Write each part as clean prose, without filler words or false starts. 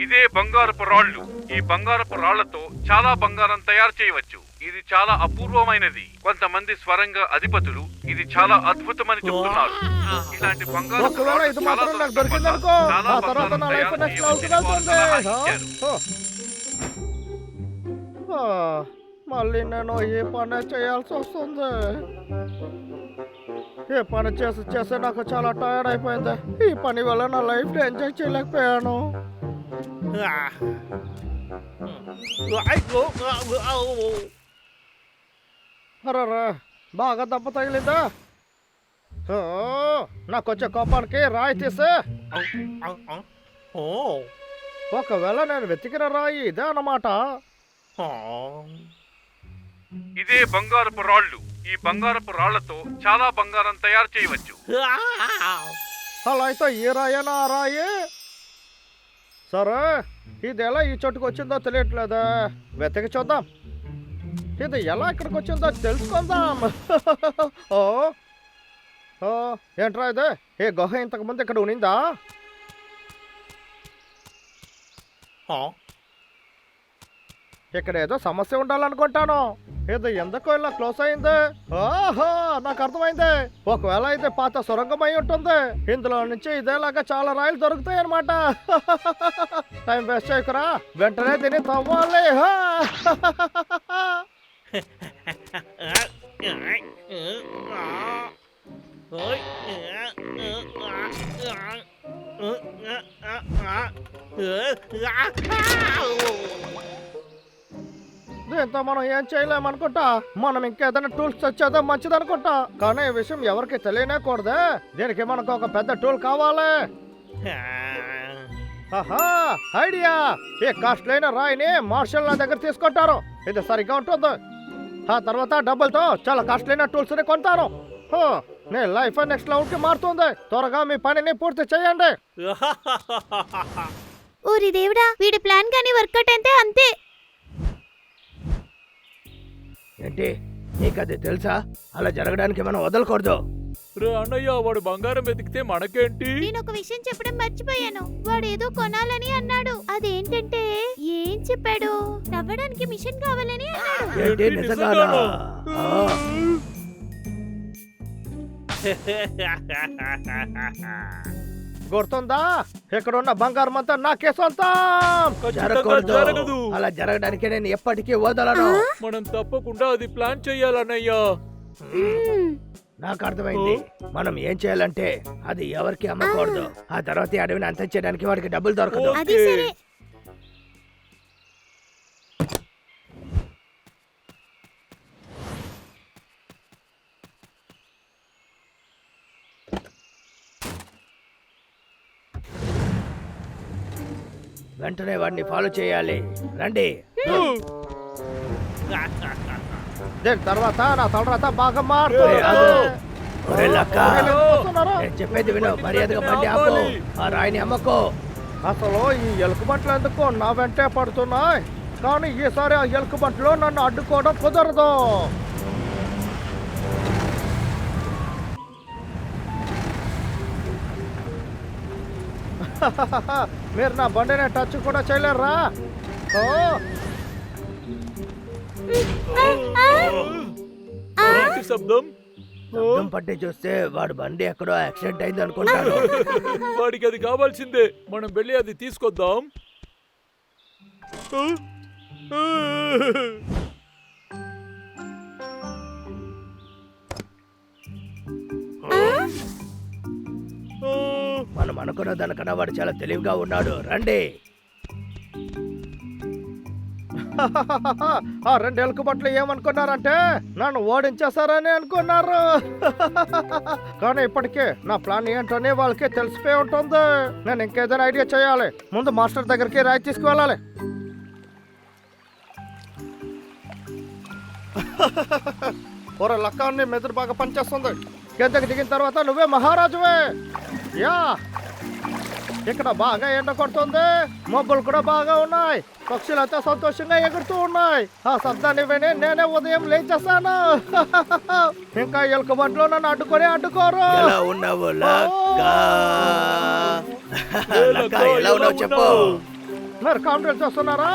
ఇదే బంగారపు రాళ్ళు. ఈ బంగారపు రాళ్లతో చాలా బంగారం తయారు చేయవచ్చు. ఇది చాలా అపూర్వమైనది. కొంతమంది స్వరంగా అధిపతులు ఇది చాలా అద్భుతమని చెప్తున్నారు. ఇలాంటి బంగారం ఒకవేళ ఇది మాత్రం నాకు దొరికిందనుకో, ఆ తర్వాత నా లైఫ్ నెక్స్ట్ లెవెల్కి వెళ్తుంది. మళ్ళీ నేను ఈ పని చేయాల్సి వస్తుంది. ఈ పని చేసి నాకు చాలా టైర్డ్ అయిపోయింది. ఈ పని వల్ల నా లైఫ్ ఎంజాయ్ చేయలేకపోయాను. అరే బాగా దెబ్బ తగిలిందా? నాకు వచ్చే కోపానికి రాయి తీసే. ఒకవేళ నేను వెతికిన రాయి ఇదే అన్నమాట. ఇదే బంగారపు రాళ్ళు. ఈ బంగారపు రాళ్లతో చాలా బంగారం తయారు చేయవచ్చు. అలా అయితే ఈ రాయేనా ఆ రాయి? సరే, ఇది ఎలా ఈ చోటుకు వచ్చిందో తెలియట్లేదా? వెతికి చూద్దాం. ఇది ఎలా ఇక్కడికి వచ్చిందో తెలుసుకుందాం. ఓ ఓ ఏంట్రా ఇది? ఏ గుహ ఇంతకు ముందు ఇక్కడ ఉనిందా? ఇక్కడ ఏదో సమస్య ఉండాలనుకుంటాను. ఇది ఎందుకు ఇలా క్లోజ్ అయింది? ఓహో, నాకు అర్థమైంది. ఒకవేళ ఇది పాత సొరంగం అయి ఉంటుంది. ఇందులో నుంచి ఇదేలాగా చాలా రాయలు దొరుకుతాయి అన్నమాట. టైం వేస్ట్ చేయకురా, వెంటనే దీన్ని తవ్వాలి. దీంతో మనం ఏం చేయలేమనుకుంటా. మనం ఇంకేదైనా టూల్స్ తెచ్చేదో మంచిది అనుకుంటా. కానీ ఈ విషయం ఎవరికి తెలియనేకూడదే. దీనికి మనకు ఒక పెద్ద టూల్ కావాలి. ఆహా, ఐడియా! ఈ కాస్ట్లీ అయిన రాయిని మార్షల్ నా దగ్గర తీసుకుంటారు. ఇది సరిగ్గా ఉంటుంది. ఆ తర్వాత డబ్బులతో చాలా కాస్ట్లీ అయిన టూల్స్ ని కొంటాను. నీ లైఫ్ నెక్స్ట్ లెవెల్ కి మారుతుంది. త్వరగా మీ పనిని పూర్తి చేయండి. ఓరి దేవుడా, వీడి ప్లాన్ గానీ వర్కౌట్ అయితే అంతే. ఏంటి, నీకది తెలుసా? అలా జరగడానికి మనం వదలకూడదు. రే అన్నయ్య, వాడు బంగారం వెతికితే మనకేంటి? నేను ఒక విషయం చెప్పడం మర్చిపోయాను. వాడు ఏదో కొనాలని అన్నాడు. అదేంటంటే ఏం చెప్పాడు? నవ్వడానికి మిషన్ కావాలని అన్నాడు. ఏంటి, నిజంగానా? గుర్తుందా? ఇక్కడ ఉన్న బంగారం అంతా నాకే సొంతం. జరగకూడదు. అలా జరగడానికి నేను ఎప్పటికీ వదలను. మనం తప్పకుండా అది ప్లాన్ చెయ్యాలన్నయ్య. నాకు అర్థమైంది. మనం ఏం చేయాలంటే అది ఎవరికి అమ్మకూడదు. ఆ తర్వాత ఈ అడవిని అంతం చేయడానికి వాడికి డబ్బులు దొరకదు. అది సరే. వెంటనే వాడిని ఫాలో చేయాలి. రండి. దీని తర్వాత నా తలరాత బాగా మారుతుంది. నేను చెప్పేది విను. మర్యాదగా బండి ఆపు. ఆ రాయిని అమ్మకో. అసలు ఈ ఎలుకబంట్లు ఎందుకు నా వెంటే పడుతున్నాయి? కానీ ఈసారి ఆ ఎలుకబంట్లు నన్ను అడ్డుకోవడం కుదరదు. మీరు నా బండిని టచ్ కూడా చేయలేరా? శబ్దం పట్టి చూస్తే వాడు బండి ఎక్కడో యాక్సిడెంట్ అయింది అనుకుంటాను. వాడికి అది కావాల్సిందే. మనం వెళ్ళి అది తీసుకొద్దాం. మనం అనుకున్న దానికన్నా వాడు చాలా తెలివిగా ఉన్నాడు. రండి. ఆ రెండు ఎలుకబట్లు ఏమనుకున్నారంటే నన్ను ఓడించేశారని అనుకున్నారు. కానీ ఇప్పటికే నా ప్లాన్ ఏంటనే వాళ్ళకి తెలిసిపోయి ఉంటుంది. నేను ఇంకేదైనా ఐడియా చేయాలి. ముందు మాస్టర్ దగ్గరికి రాయి తీసుకువెళ్ళాలి. ఒరే లక్కాన్ని మెదడు బాగా పనిచేస్తుంది. కిందకి దిగిన తర్వాత నువ్వే మహారాజువే. యా, ఇక్కడ బాగా ఎండ కొడుతుంది. మబ్బులు కూడా బాగా ఉన్నాయి. పక్షులంతా సంతోషంగా ఎగురుతూ ఉన్నాయి. ఆ శబ్దాన్ని విని నేనే ఉదయం లేచేస్తాను. ఇంకా ఎలుక బండ్లో నన్ను అడ్డుకోరు. ఎలా ఉన్నావు చెప్పు. మీరు కామెడీ చేస్తున్నారా?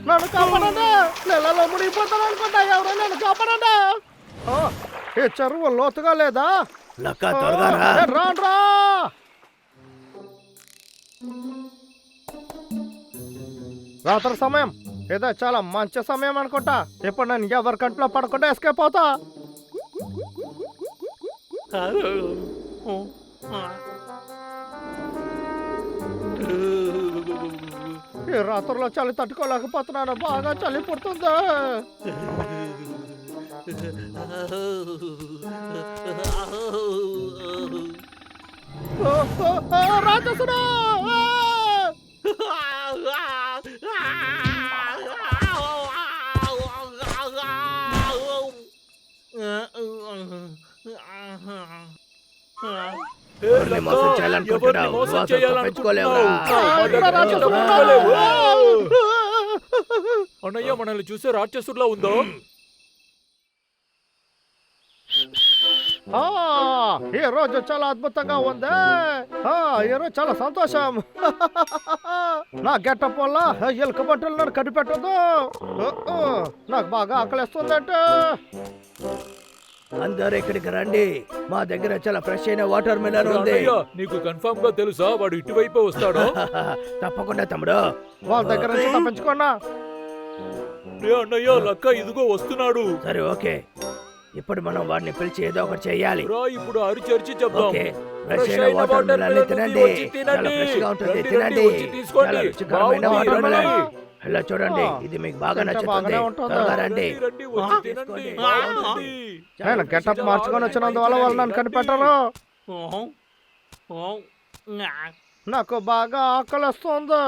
నన్ను కాపాడండి, నెలలో మునిగిపోతాను అనుకుంటా. ఎవరో నన్ను కాపాడండి. ఈ చెరువు లోతుగా లేదా? లక్క త్వరగా రా. రాండ్రా. రాత్రి సమయం ఇదే చాలా మంచి సమయం అనుకుంటా. ఇప్పుడు నేను ఎవరి కంట్లో పడకుండా ఎస్కేప్ అవుతా. ఈ రాత్రిలో చలి తట్టుకోలేకపోతున్నాను. బాగా చలి పుడుతుందా? రాక్షసుడా! ఎవరిని మోసం చేయాలనుకుంటున్నావు? మోసం మోసం చేయాలనుకుంటున్నావు? తప్పించుకోలేవురా. అన్నయ్య మనల్ని చూసే రాక్షసుడిలా ఉందో? ఈ రోజు చాలా అద్భుతంగా ఉంది. ఈ రోజు చాలా సంతోషం. నా గెటప్ వల్ల ఎలుక బట్టలు నన్ను కనిపెట్టదు. నాకు బాగా ఆకలిస్తుందంటే. అందరు ఇక్కడికి రండి, మా దగ్గర చాలా ఫ్రెష్ అయిన వాటర్ మిలన్ ఉంది. అన్నయ్య, నీకు కన్ఫర్మ్ గా తెలుసా వాడు ఇటువైపే వస్తాడో? తప్పకుండా తమ్ముడు. వాళ్ళ దగ్గర నుంచి తప్పించుకున్నా. అన్నయ్య, లక్క ఇదిగో వస్తున్నాడు. సరే ఓకే, ఇప్పుడు మనం వాడిని పిలిచి ఏదో ఒకటి చెయ్యాలి. రా, ఇప్పుడు అరిచి చెప్దాం. ఓకే, ఫ్రెష్ అయిన వాటర్ మిలన్ తినండి. చాలా ఫ్రెష్ గా ఉంటుంది, తినండి. చాలా రుచికరమైన వాటర్ మిలన్. ఇలా చూడండి, ఇది మీకు బాగా నచ్చుతుంది. బాగానే ఉంటుంది. త్వరగా రండి. నేను గెటప్ మార్చుకొని వచ్చినందువల్ల వాళ్ళు నన్ను కనిపెట్టరు. నాకు బాగా ఆకలిస్తుంది.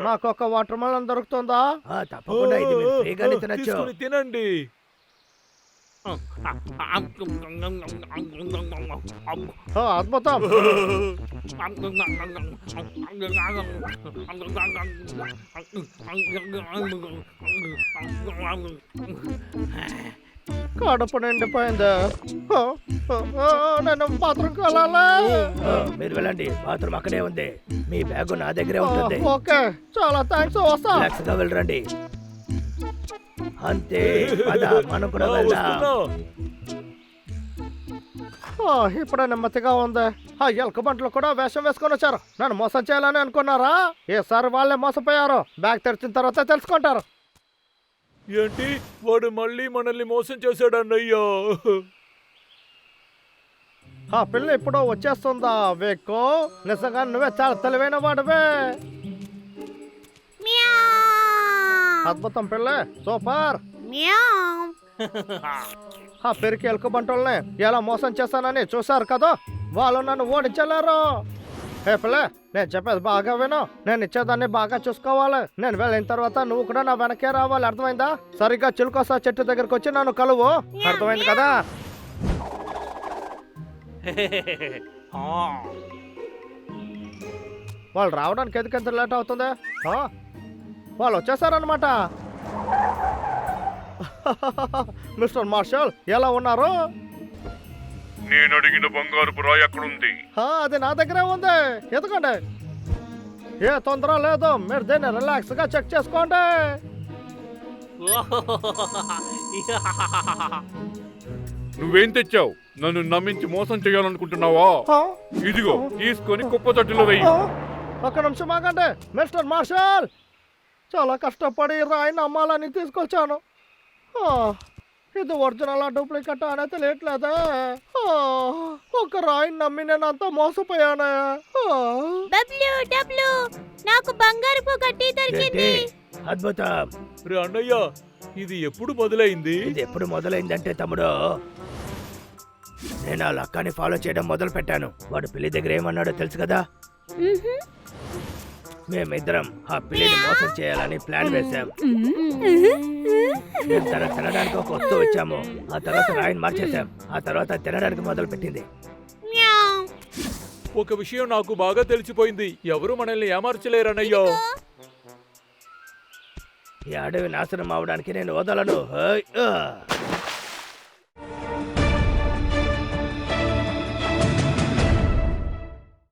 నాకు ఒక వాటర్ మెలన్ దొరుకుతుందా? తప్పకుండా, ఇది మీరు ఫ్రీగానే తినచ్చు. తీసుకుని తినండి. అద్భుతం. కడుపు నిండిపోయింది. నేను బాత్రూమ్కి వెళ్ళాలా? మీరు వెళ్ళండి, బాత్రూమ్ అక్కడే ఉంది. మీ బ్యాగ్ నా దగ్గరే ఉంటుంది. ఓకే, చాలా థ్యాంక్స్. వస్తా. రిలాక్స్ గా వెళ్ళండి. అంతే, పద, మనం కూడా వెళ్దాం. ఇప్పుడే నెమ్మదిగా ఉంది. ఆ ఎలక బంట్లు కూడా వేషం వేసుకొని వచ్చారు. నన్ను మోసం చేయాలని అనుకున్నారా? ఈసారి వాళ్ళే మోసపోయారు. బ్యాగ్ తెరిచిన తర్వాత తెలుసుకుంటారు. ఏంటి, వాడు మళ్ళీ మనల్ని మోసం చేశాడు అన్నయ్యా? ఆ పిల్ల ఇప్పుడు వచ్చేస్తుందా? వేక్కో, నిజంగా నువ్వే చాలా తెలివైన వాడివే. అద్భుతం పిల్ల, సూపర్. ఆ పెరికి ఎలుక బంటుల్ని ఎలా మోసం చేశానని చూసారు కదా. వాళ్ళు నన్ను ఓడించలేరు. ఏ పిల్ల, నేను చెప్పేది బాగా విను. నేను ఇచ్చేదాన్ని బాగా చూసుకోవాలి. నేను వెళ్ళిన తర్వాత నువ్వు కూడా నా వెనకే రావాలి. అర్థమైందా? సరిగ్గా చిలుకోసా చెట్టు దగ్గరకు వచ్చి నన్ను కలువు. అర్థమైంది కదా? వాళ్ళు రావడానికి ఎందుకంత లేట్ అవుతుంది? వాళ్ళు వచ్చేసారనమాట. మిస్టర్ మార్షల్, ఎలా ఉన్నారు? నేను అడిగిన బంగారపు రాయి ఎక్కడుంది? అది నా దగ్గరే ఉంది. ఎందుకండి ఏ తొందర లేదు. మీరు దీన్ని రిలాక్స్ గా చెక్ చేసుకోండి. నువ్వేం తెచ్చావు? నన్ను నమ్మించి మోసం చేయాలనుకుంటున్నావా? ఇదిగో, తీసుకొని కుప్ప తొట్టిలో వెయ్యి. ఒక్క నిమిషం ఆగండి మిస్టర్ మార్షల్. చాలా కష్టపడి రాయిని నమ్మాలని తీసుకొచ్చాను. ఇది ఒరిజినల్ డూప్లికేట్ అనేది తెలియట్లేదే. ఒక రాయిని నమ్మి నేను అంతా మోసపోయాను. నాకు బంగారపు గట్టి దొరికింది. అద్భుతం. అన్నయ్య, ఇది ఎప్పుడు మొదలైంది? ఇది ఎప్పుడు మొదలైందంటే తమ్ముడు, నేను ఆ లక్కాని ఫాలో చేయడం మొదలు పెట్టాను. వాడు పిల్లి దగ్గర ఏమన్నాడో తెలుసు కదా. మేమిద్దరం ఆ పిల్లిని మోసం చేయాలని ప్లాన్ వేశాం. మేము తన తినడానికి ఒక వస్తువు ఇచ్చాము. ఆ తర్వాత రాయిని మార్చేశాం. ఆ తర్వాత తినడానికి మొదలు పెట్టింది. ఒక విషయం నాకు బాగా తెలిసిపోయింది. ఎవరు మనల్ని ఏమార్చలేరన్నయ్యో. ఈ అడవి నాశనం అవడానికి నేను వదలను.